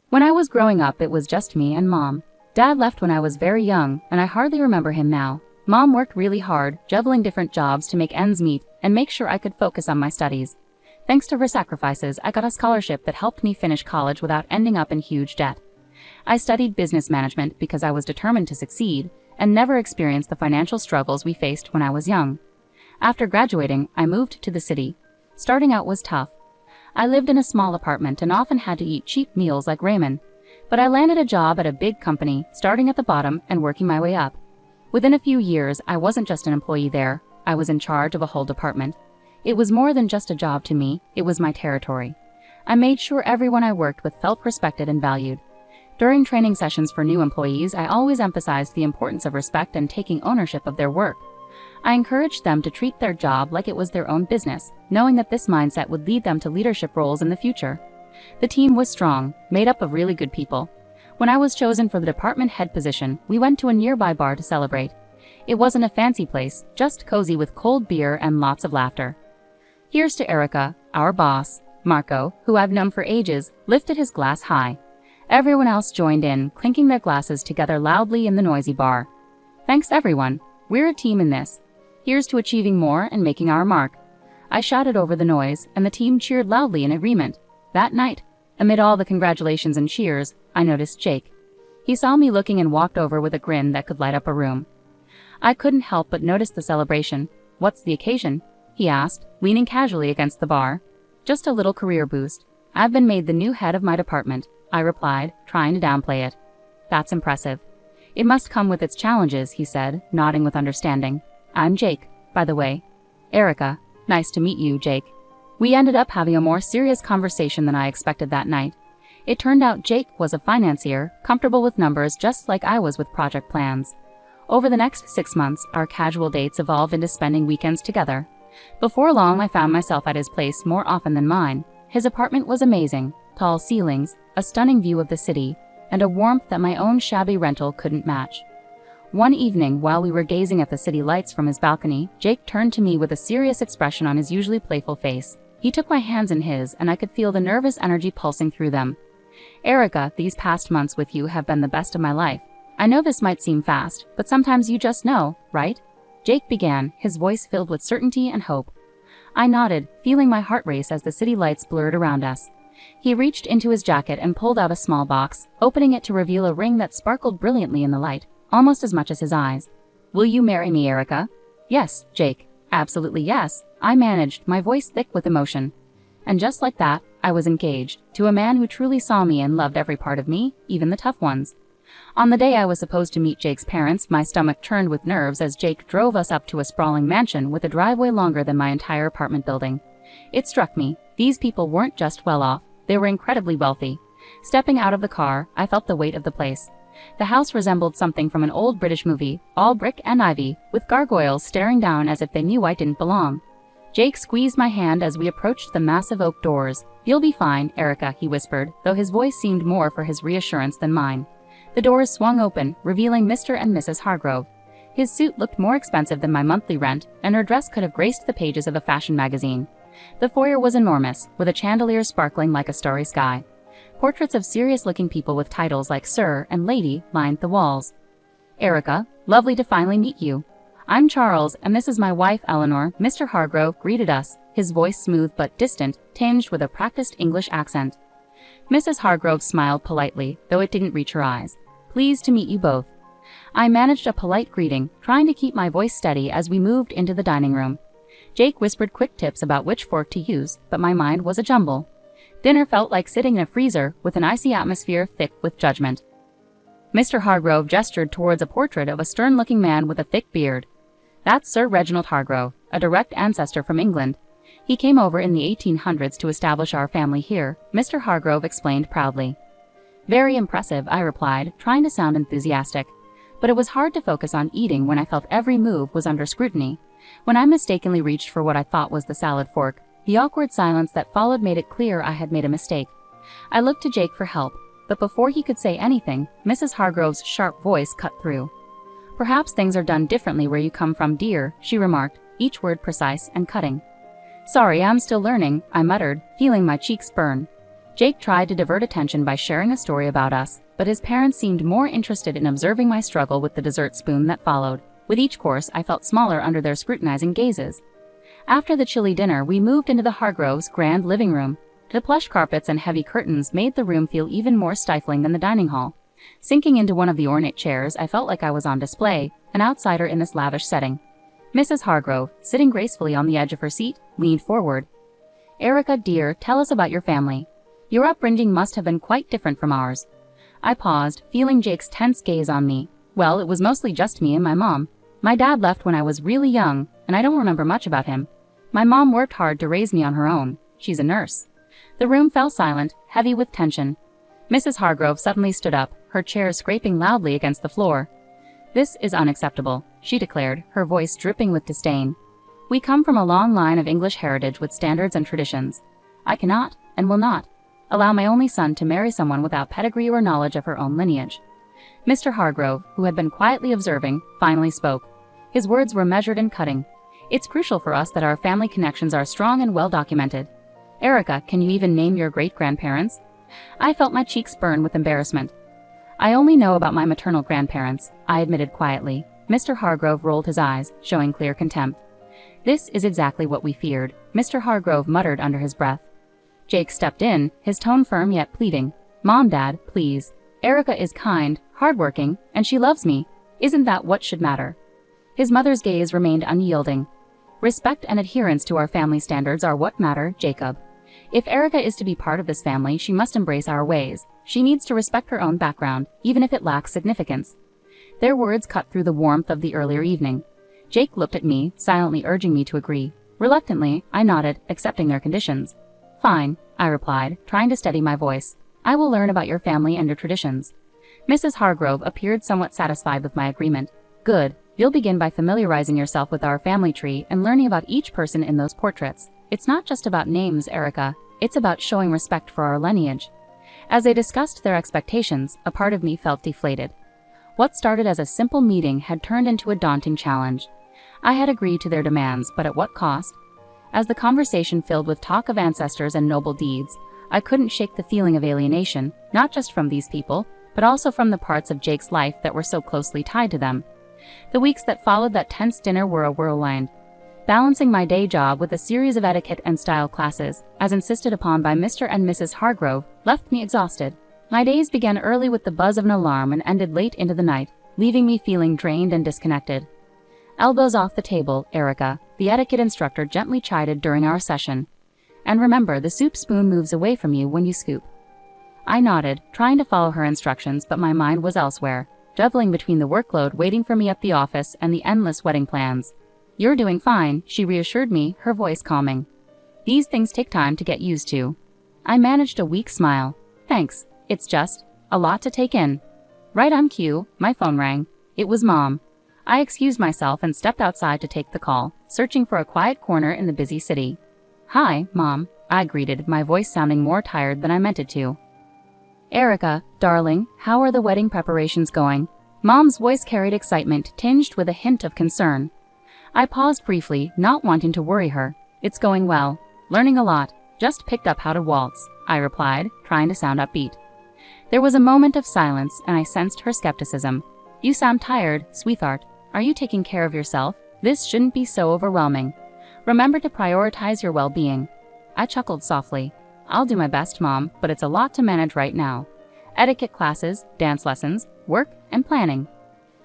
When I was growing up, it was just me and Mom. Dad left when I was very young, and I hardly remember him now. Mom worked really hard, juggling different jobs to make ends meet and make sure I could focus on my studies. Thanks to her sacrifices, I got a scholarship that helped me finish college without ending up in huge debt. I studied business management because I was determined to succeed and never experienced the financial struggles we faced when I was young. After graduating, I moved to the city. Starting out was tough. I lived in a small apartment and often had to eat cheap meals like ramen. But I landed a job at a big company, starting at the bottom and working my way up. Within a few years, I wasn't just an employee there, I was in charge of a whole department. It was more than just a job to me, it was my territory. I made sure everyone I worked with felt respected and valued. During training sessions for new employees, I always emphasized the importance of respect and taking ownership of their work. I encouraged them to treat their job like it was their own business, knowing that this mindset would lead them to leadership roles in the future. The team was strong, made up of really good people. When I was chosen for the department head position, we went to a nearby bar to celebrate. It wasn't a fancy place, just cozy with cold beer and lots of laughter. Here's to Erica, our boss. Marco, who I've known for ages, lifted his glass high. Everyone else joined in, clinking their glasses together loudly in the noisy bar. Thanks everyone. We're a team in this. Here's to achieving more and making our mark. I shouted over the noise, and the team cheered loudly in agreement. That night, amid all the congratulations and cheers, I noticed Jake. He saw me looking and walked over with a grin that could light up a room. I couldn't help but notice the celebration. What's the occasion? He asked, leaning casually against the bar. Just a little career boost. I've been made the new head of my department, I replied, trying to downplay it. That's impressive. It must come with its challenges, he said, nodding with understanding. I'm Jake, by the way. Erica. Nice to meet you, Jake. We ended up having a more serious conversation than I expected that night. It turned out Jake was a financier, comfortable with numbers just like I was with project plans. Over the next 6 months, our casual dates evolved into spending weekends together. Before long, I found myself at his place more often than mine. His apartment was amazing, tall ceilings, a stunning view of the city, and a warmth that my own shabby rental couldn't match. One evening, while we were gazing at the city lights from his balcony, Jake turned to me with a serious expression on his usually playful face. He took my hands in his, and I could feel the nervous energy pulsing through them. Erica, these past months with you have been the best of my life. I know this might seem fast, but sometimes you just know, right? Jake began, his voice filled with certainty and hope. I nodded, feeling my heart race as the city lights blurred around us. He reached into his jacket and pulled out a small box, opening it to reveal a ring that sparkled brilliantly in the light, almost as much as his eyes. Will you marry me, Erica? Yes, Jake. Absolutely yes, I managed, my voice thick with emotion. And just like that, I was engaged, to a man who truly saw me and loved every part of me, even the tough ones. On the day I was supposed to meet Jake's parents, my stomach churned with nerves as Jake drove us up to a sprawling mansion with a driveway longer than my entire apartment building. It struck me, these people weren't just well off, they were incredibly wealthy. Stepping out of the car, I felt the weight of the place. The house resembled something from an old British movie, all brick and ivy, with gargoyles staring down as if they knew I didn't belong. Jake squeezed my hand as we approached the massive oak doors. You'll be fine, Erica, he whispered, though his voice seemed more for his reassurance than mine. The doors swung open, revealing Mr. and Mrs. Hargrove. His suit looked more expensive than my monthly rent, and her dress could have graced the pages of a fashion magazine. The foyer was enormous, with a chandelier sparkling like a starry sky. Portraits of serious-looking people with titles like Sir and Lady lined the walls. Erica, lovely to finally meet you. I'm Charles, and this is my wife, Eleanor. Mr. Hargrove greeted us, his voice smooth but distant, tinged with a practiced English accent. Mrs. Hargrove smiled politely, though it didn't reach her eyes. Pleased to meet you both. I managed a polite greeting, trying to keep my voice steady as we moved into the dining room. Jake whispered quick tips about which fork to use, but my mind was a jumble. Dinner felt like sitting in a freezer with an icy atmosphere thick with judgment. Mr. Hargrove gestured towards a portrait of a stern-looking man with a thick beard. That's Sir Reginald Hargrove, a direct ancestor from England. He came over in the 1800s to establish our family here, Mr. Hargrove explained proudly. Very impressive, I replied, trying to sound enthusiastic. But it was hard to focus on eating when I felt every move was under scrutiny. When I mistakenly reached for what I thought was the salad fork, the awkward silence that followed made it clear I had made a mistake. I looked to Jake for help, but before he could say anything, Mrs. Hargrove's sharp voice cut through. Perhaps things are done differently where you come from, dear, she remarked, each word precise and cutting. Sorry, I'm still learning, I muttered, feeling my cheeks burn. Jake tried to divert attention by sharing a story about us, but his parents seemed more interested in observing my struggle with the dessert spoon that followed. With each course, I felt smaller under their scrutinizing gazes. After the chilly dinner, we moved into the Hargroves' grand living room. The plush carpets and heavy curtains made the room feel even more stifling than the dining hall. Sinking into one of the ornate chairs, I felt like I was on display, an outsider in this lavish setting. Mrs. Hargrove, sitting gracefully on the edge of her seat, leaned forward. "Erica, dear, tell us about your family. Your upbringing must have been quite different from ours." I paused, feeling Jake's tense gaze on me. Well, it was mostly just me and my mom. My dad left when I was really young, and I don't remember much about him. My mom worked hard to raise me on her own. She's a nurse. The room fell silent, heavy with tension. Mrs. Hargrove suddenly stood up, her chair scraping loudly against the floor. "This is unacceptable," she declared, her voice dripping with disdain. "We come from a long line of English heritage with standards and traditions. I cannot, and will not, allow my only son to marry someone without pedigree or knowledge of her own lineage." Mr. Hargrove, who had been quietly observing, finally spoke. His words were measured and cutting. "It's crucial for us that our family connections are strong and well documented. Erica, can you even name your great-grandparents?" I felt my cheeks burn with embarrassment. "I only know about my maternal grandparents," I admitted quietly. Mr. Hargrove rolled his eyes, showing clear contempt. "This is exactly what we feared," Mr. Hargrove muttered under his breath. Jake stepped in, his tone firm yet pleading. "Mom, Dad, please. Erica is kind, hardworking, and she loves me. Isn't that what should matter?" His mother's gaze remained unyielding. "Respect and adherence to our family standards are what matter, Jacob. If Erica is to be part of this family, she must embrace our ways. She needs to respect her own background, even if it lacks significance." Their words cut through the warmth of the earlier evening. Jake looked at me, silently urging me to agree. Reluctantly, I nodded, accepting their conditions. "Fine," I replied, trying to steady my voice. "I will learn about your family and your traditions." Mrs. Hargrove appeared somewhat satisfied with my agreement. "Good. You'll begin by familiarizing yourself with our family tree and learning about each person in those portraits. It's not just about names, Erica. It's about showing respect for our lineage." As they discussed their expectations, a part of me felt deflated. What started as a simple meeting had turned into a daunting challenge. I had agreed to their demands, but at what cost? As the conversation filled with talk of ancestors and noble deeds, I couldn't shake the feeling of alienation, not just from these people, but also from the parts of Jake's life that were so closely tied to them. The weeks that followed that tense dinner were a whirlwind. Balancing my day job with a series of etiquette and style classes, as insisted upon by Mr. and Mrs. Hargrove, left me exhausted. My days began early with the buzz of an alarm and ended late into the night, leaving me feeling drained and disconnected. "Elbows off the table, Erica," the etiquette instructor gently chided during our session. "And remember, the soup spoon moves away from you when you scoop." I nodded, trying to follow her instructions, but my mind was elsewhere, juggling between the workload waiting for me at the office and the endless wedding plans. "You're doing fine," she reassured me, her voice calming. "These things take time to get used to." I managed a weak smile. "Thanks. It's just a lot to take in." Right on cue, my phone rang. It was Mom. I excused myself and stepped outside to take the call, searching for a quiet corner in the busy city. "Hi, Mom," I greeted, my voice sounding more tired than I meant it to. "Erica, darling, how are the wedding preparations going?" Mom's voice carried excitement, tinged with a hint of concern. I paused briefly, not wanting to worry her. "It's going well. Learning a lot. Just picked up how to waltz," I replied, trying to sound upbeat. There was a moment of silence, and I sensed her skepticism. "You sound tired, sweetheart. Are you taking care of yourself? This shouldn't be so overwhelming. Remember to prioritize your well-being." I chuckled softly. "I'll do my best, Mom, but it's a lot to manage right now. Etiquette classes, dance lessons, work, and planning.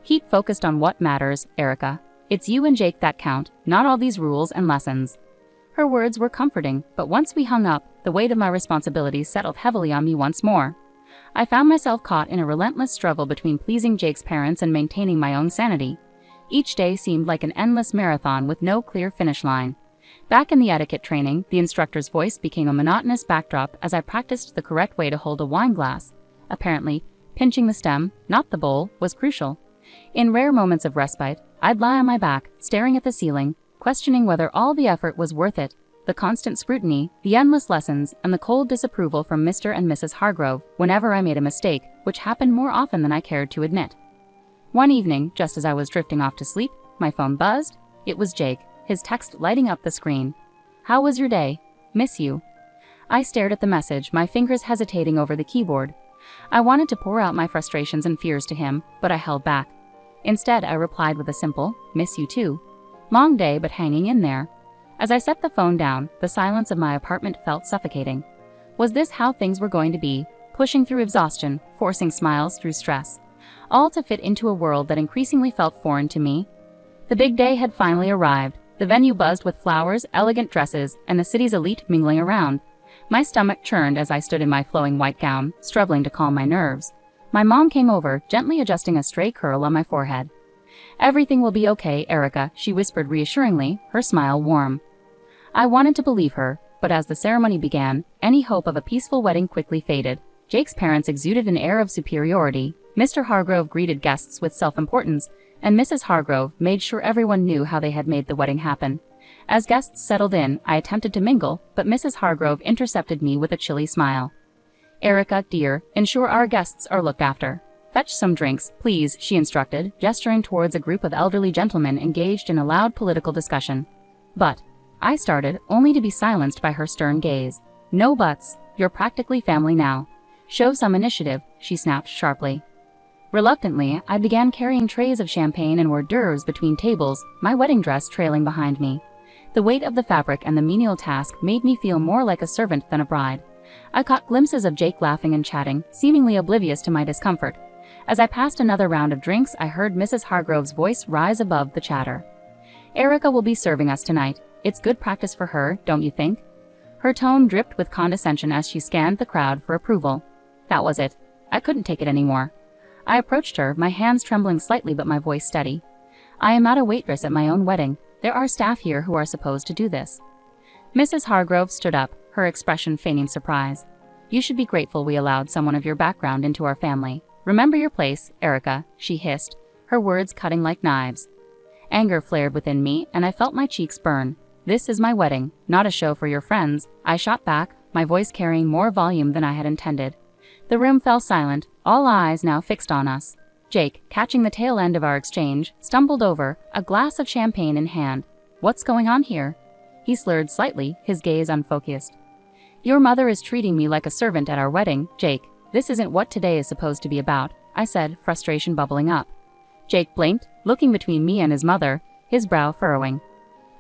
Keep focused on what matters, Erica. It's you and Jake that count, not all these rules and lessons." Her words were comforting, but once we hung up, the weight of my responsibilities settled heavily on me once more. I found myself caught in a relentless struggle between pleasing Jake's parents and maintaining my own sanity. Each day seemed like an endless marathon with no clear finish line. Back in the etiquette training, the instructor's voice became a monotonous backdrop as I practiced the correct way to hold a wine glass. Apparently, pinching the stem, not the bowl, was crucial. In rare moments of respite, I'd lie on my back, staring at the ceiling, questioning whether all the effort was worth it. The constant scrutiny, the endless lessons, and the cold disapproval from Mr. and Mrs. Hargrove whenever I made a mistake, which happened more often than I cared to admit. One evening, just as I was drifting off to sleep, my phone buzzed. It was Jake, his text lighting up the screen. "How was your day? Miss you." I stared at the message, my fingers hesitating over the keyboard. I wanted to pour out my frustrations and fears to him, but I held back. Instead, I replied with a simple, "Miss you too." Long day, but hanging in there. As I set the phone down, the silence of my apartment felt suffocating. Was this how things were going to be? Pushing through exhaustion, forcing smiles through stress, all to fit into a world that increasingly felt foreign to me? The big day had finally arrived. The venue buzzed with flowers, elegant dresses, and the city's elite mingling around. My stomach churned as I stood in my flowing white gown, struggling to calm my nerves. My mom came over, gently adjusting a stray curl on my forehead. "Everything will be okay, Erica," she whispered reassuringly, her smile warm. I wanted to believe her, but as the ceremony began, any hope of a peaceful wedding quickly faded. Jake's parents exuded an air of superiority. Mr. Hargrove greeted guests with self-importance, and Mrs. Hargrove made sure everyone knew how they had made the wedding happen. As guests settled in, I attempted to mingle, but Mrs. Hargrove intercepted me with a chilly smile. "Erica, dear, ensure our guests are looked after. Fetch some drinks, please," she instructed, gesturing towards a group of elderly gentlemen engaged in a loud political discussion. "But," I started, only to be silenced by her stern gaze. "No buts, you're practically family now. Show some initiative," she snapped sharply. Reluctantly, I began carrying trays of champagne and hors d'oeuvres between tables, my wedding dress trailing behind me. The weight of the fabric and the menial task made me feel more like a servant than a bride. I caught glimpses of Jake laughing and chatting, seemingly oblivious to my discomfort. As I passed another round of drinks, I heard Mrs. Hargrove's voice rise above the chatter. "Erica will be serving us tonight. It's good practice for her, don't you think?" Her tone dripped with condescension as she scanned the crowd for approval. That was it. I couldn't take it anymore. I approached her, my hands trembling slightly but my voice steady. "I am not a waitress at my own wedding. There are staff here who are supposed to do this." Mrs. Hargrove stood up, her expression feigning surprise. "You should be grateful we allowed someone of your background into our family. Remember your place, Erica," she hissed, her words cutting like knives. Anger flared within me, and I felt my cheeks burn. "This is my wedding, not a show for your friends," I shot back, my voice carrying more volume than I had intended. The room fell silent, all eyes now fixed on us. Jake, catching the tail end of our exchange, stumbled over, a glass of champagne in hand. "What's going on here?" He slurred slightly, his gaze unfocused. "Your mother is treating me like a servant at our wedding, Jake. This isn't what today is supposed to be about," I said, frustration bubbling up. Jake blinked, looking between me and his mother, his brow furrowing.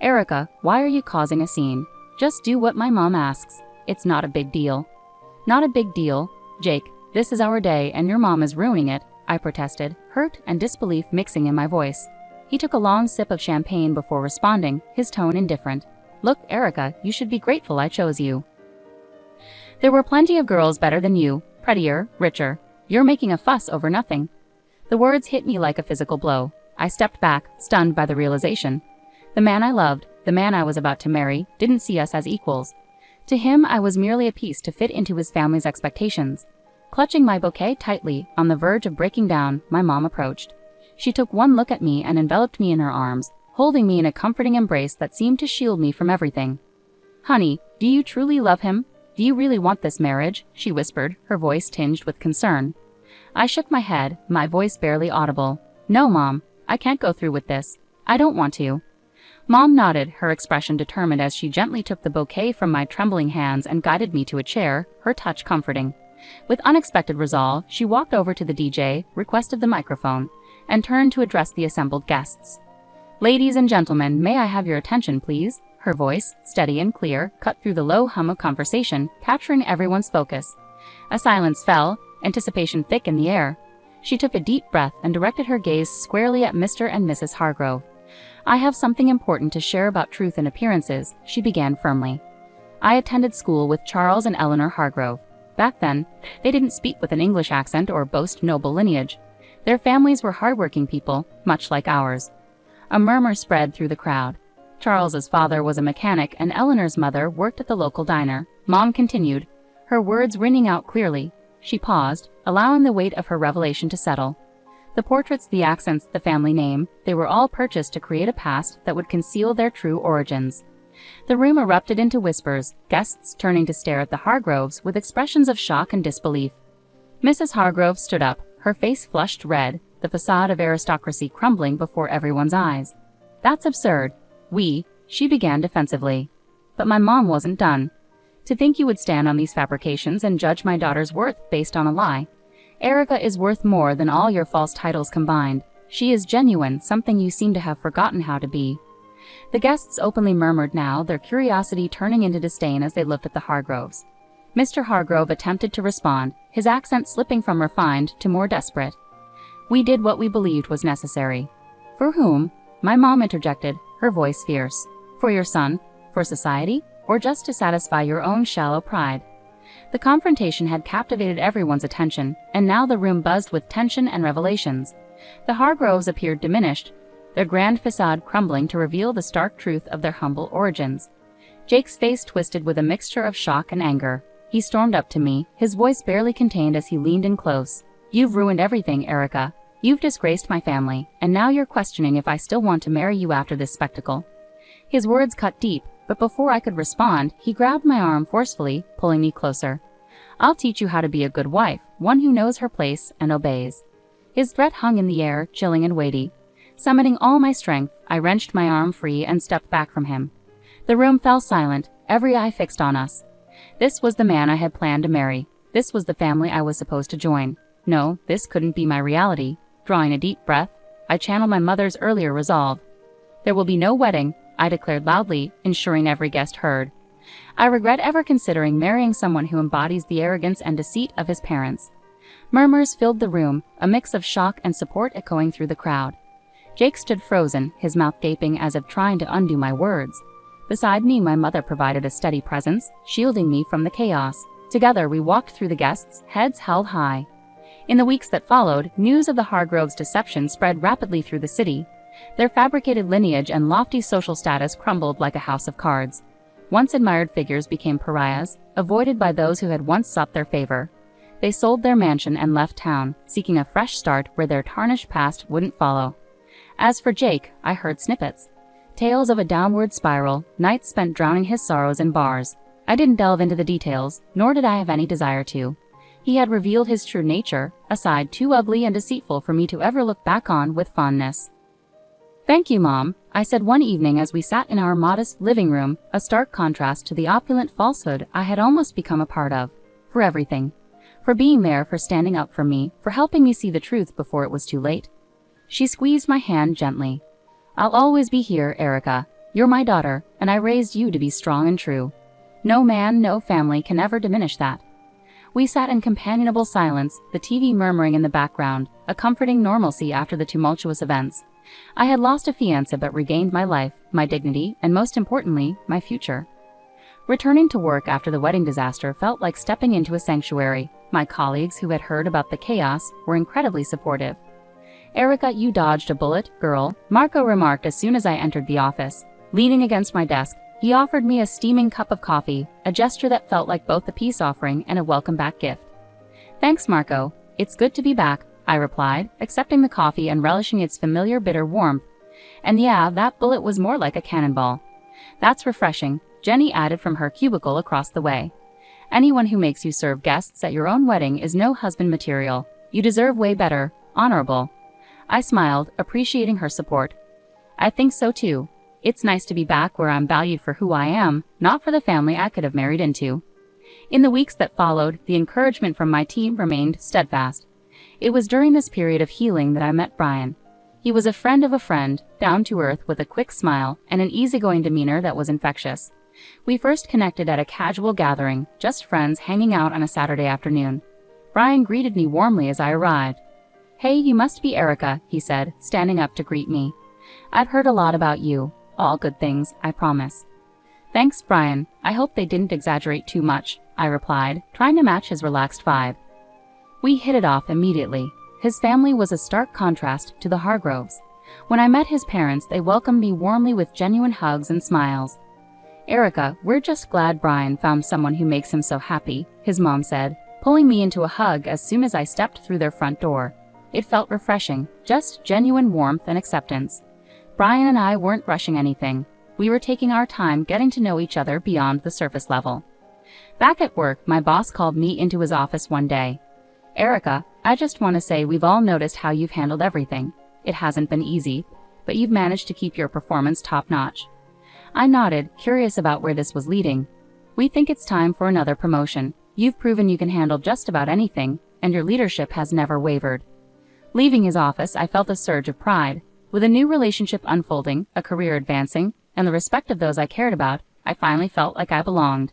"Erica, why are you causing a scene? Just do what my mom asks. It's not a big deal." "Not a big deal, Jake. This is our day and your mom is ruining it," I protested, hurt and disbelief mixing in my voice. He took a long sip of champagne before responding, his tone indifferent. "Look, Erica, you should be grateful I chose you. There were plenty of girls better than you, prettier, richer. You're making a fuss over nothing." The words hit me like a physical blow. I stepped back, stunned by the realization. The man I loved, the man I was about to marry, didn't see us as equals. To him, I was merely a piece to fit into his family's expectations. Clutching my bouquet tightly, on the verge of breaking down, my mom approached. She took one look at me and enveloped me in her arms, holding me in a comforting embrace that seemed to shield me from everything. "Honey, do you truly love him? Do you really want this marriage?" she whispered, her voice tinged with concern. I shook my head, my voice barely audible. "No, Mom, I can't go through with this. I don't want to." Mom nodded, her expression determined as she gently took the bouquet from my trembling hands and guided me to a chair, her touch comforting. With unexpected resolve, she walked over to the DJ, requested the microphone, and turned to address the assembled guests. "Ladies and gentlemen, may I have your attention, please?" Her voice, steady and clear, cut through the low hum of conversation, capturing everyone's focus. A silence fell, anticipation thick in the air. She took a deep breath and directed her gaze squarely at Mr. and Mrs. Hargrove. "I have something important to share about truth and appearances," she began firmly. "I attended school with Charles and Eleanor Hargrove. Back then, they didn't speak with an English accent or boast noble lineage. Their families were hardworking people, much like ours." A murmur spread through the crowd. Charles's father was a mechanic and Eleanor's mother worked at the local diner. Mom continued, her words ringing out clearly. She paused, allowing the weight of her revelation to settle. The portraits, the accents, the family name, they were all purchased to create a past that would conceal their true origins. The room erupted into whispers, guests turning to stare at the Hargroves with expressions of shock and disbelief. Mrs. Hargrove stood up, her face flushed red, the facade of aristocracy crumbling before everyone's eyes. "That's absurd. She began defensively. But my mom wasn't done. To think you would stand on these fabrications and judge my daughter's worth based on a lie. Erica is worth more than all your false titles combined. She is genuine, something you seem to have forgotten how to be." The guests openly murmured now, their curiosity turning into disdain as they looked at the Hargroves. Mr. Hargrove attempted to respond, his accent slipping from refined to more desperate. "We did what we believed was necessary." "For whom?" my mom interjected, her voice fierce. "For your son? For society? Or just to satisfy your own shallow pride?" The confrontation had captivated everyone's attention, and now the room buzzed with tension and revelations. The Hargroves appeared diminished, their grand facade crumbling to reveal the stark truth of their humble origins. Jake's face twisted with a mixture of shock and anger. He stormed up to me, his voice barely contained as he leaned in close. "You've ruined everything, Erica. You've disgraced my family, and now you're questioning if I still want to marry you after this spectacle." His words cut deep, but before I could respond, he grabbed my arm forcefully, pulling me closer. "I'll teach you how to be a good wife, one who knows her place and obeys." His threat hung in the air, chilling and weighty. Summoning all my strength, I wrenched my arm free and stepped back from him. The room fell silent, every eye fixed on us. This was the man I had planned to marry. This was the family I was supposed to join. No, this couldn't be my reality. Drawing a deep breath, I channeled my mother's earlier resolve. "There will be no wedding," I declared loudly, ensuring every guest heard. "I regret ever considering marrying someone who embodies the arrogance and deceit of his parents." Murmurs filled the room, a mix of shock and support echoing through the crowd. Jake stood frozen, his mouth gaping as if trying to undo my words. Beside me, my mother provided a steady presence, shielding me from the chaos. Together, we walked through the guests, heads held high. In the weeks that followed, news of the Hargroves' deception spread rapidly through the city. Their fabricated lineage and lofty social status crumbled like a house of cards. Once admired figures became pariahs, avoided by those who had once sought their favor. They sold their mansion and left town, seeking a fresh start where their tarnished past wouldn't follow. As for Jake, I heard snippets. Tales of a downward spiral, nights spent drowning his sorrows in bars. I didn't delve into the details, nor did I have any desire to. He had revealed his true nature, a side too ugly and deceitful for me to ever look back on with fondness. "Thank you, Mom," I said one evening as we sat in our modest living room, a stark contrast to the opulent falsehood I had almost become a part of. "For everything. For being there, for standing up for me, for helping me see the truth before it was too late." She squeezed my hand gently. "I'll always be here, Erica. You're my daughter, and I raised you to be strong and true. No man, no family can ever diminish that." We sat in companionable silence, the TV murmuring in the background, a comforting normalcy after the tumultuous events. I had lost a fiancé but regained my life, my dignity, and most importantly, my future. Returning to work after the wedding disaster felt like stepping into a sanctuary. My colleagues who had heard about the chaos were incredibly supportive. "Erica, you dodged a bullet, girl," Marco remarked as soon as I entered the office. Leaning against my desk, he offered me a steaming cup of coffee, a gesture that felt like both a peace offering and a welcome-back gift. "Thanks, Marco. It's good to be back," I replied, accepting the coffee and relishing its familiar bitter warmth. "And yeah, that bullet was more like a cannonball." "That's refreshing," Jenny added from her cubicle across the way. "Anyone who makes you serve guests at your own wedding is no husband material. You deserve way better, honorable." I smiled, appreciating her support. "I think so too. It's nice to be back where I'm valued for who I am, not for the family I could have married into." In the weeks that followed, the encouragement from my team remained steadfast. It was during this period of healing that I met Brian. He was a friend of a friend, down to earth with a quick smile and an easygoing demeanor that was infectious. We first connected at a casual gathering, just friends hanging out on a Saturday afternoon. Brian greeted me warmly as I arrived. "Hey, you must be Erica," he said, standing up to greet me. "I've heard a lot about you. All good things, I promise." "Thanks, Brian. I hope they didn't exaggerate too much," I replied, trying to match his relaxed vibe. We hit it off immediately. His family was a stark contrast to the Hargroves. When I met his parents, they welcomed me warmly with genuine hugs and smiles. "Erica, we're just glad Brian found someone who makes him so happy," his mom said, pulling me into a hug as soon as I stepped through their front door. It felt refreshing, just genuine warmth and acceptance. Brian and I weren't rushing anything. We were taking our time getting to know each other beyond the surface level. Back at work, my boss called me into his office one day. "Erica, I just want to say we've all noticed how you've handled everything. It hasn't been easy, but you've managed to keep your performance top-notch." I nodded, curious about where this was leading. We think it's time for another promotion. You've proven you can handle just about anything, and your leadership has never wavered. Leaving his office, I felt a surge of pride. With a new relationship unfolding, a career advancing, and the respect of those I cared about, I finally felt like I belonged.